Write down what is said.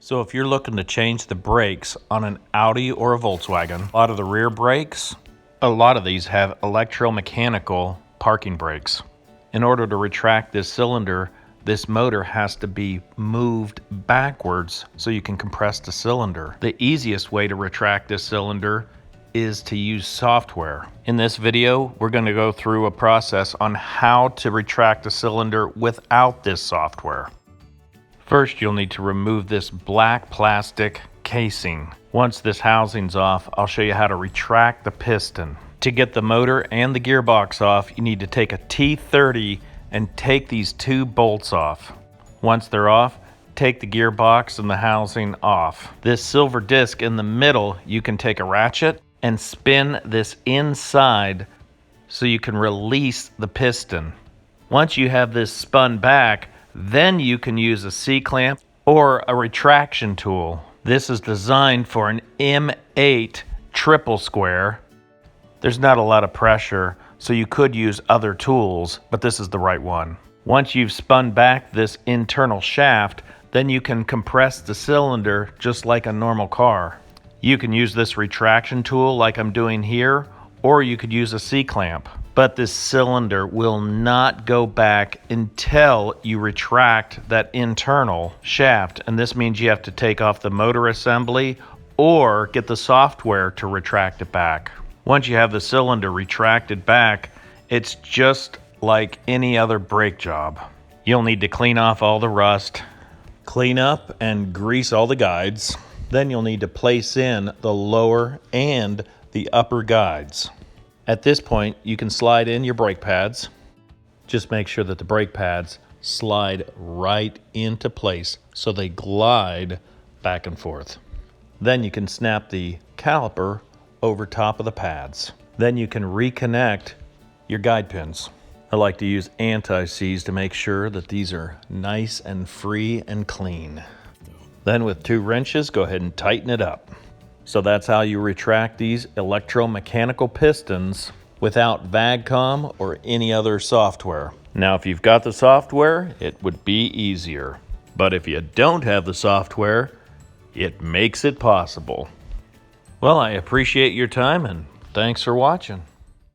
So if you're looking to change the brakes on an Audi or a Volkswagen, a lot of the rear brakes, a lot of these have electromechanical parking brakes. In order to retract this cylinder, this motor has to be moved backwards so you can compress the cylinder. The easiest way to retract this cylinder is to use software. In this video, we're going to go through a process on how to retract a cylinder without this software. First, you'll need to remove this black plastic casing. Once this housing's off, I'll show you how to retract the piston. To get the motor and the gearbox off, you need to take a T30 and take these two bolts off. Once they're off, take the gearbox and the housing off. This silver disc in the middle, you can take a ratchet and spin this inside so you can release the piston. Once you have this spun back, then you can use a C-clamp or a retraction tool. This is designed for an M8 triple square. There's not a lot of pressure, so you could use other tools, but this is the right one. Once you've spun back this internal shaft, then you can compress the cylinder just like a normal car. You can use this retraction tool like I'm doing here, or you could use a C-clamp. But this cylinder will not go back until you retract that internal shaft. And this means you have to take off the motor assembly or get the software to retract it back. Once you have the cylinder retracted back, it's just like any other brake job. You'll need to clean off all the rust, clean up and grease all the guides. Then you'll need to place in the lower and the upper guides. At this point, you can slide in your brake pads. Just make sure that the brake pads slide right into place so they glide back and forth. Then you can snap the caliper over top of the pads. Then you can reconnect your guide pins. I like to use anti-seize to make sure that these are nice and free and clean. Then with 2 wrenches, go ahead and tighten it up. So that's how you retract these electromechanical pistons without VAGCOM or any other software. Now, if you've got the software, it would be easier. But if you don't have the software, it makes it possible. Well, I appreciate your time and thanks for watching.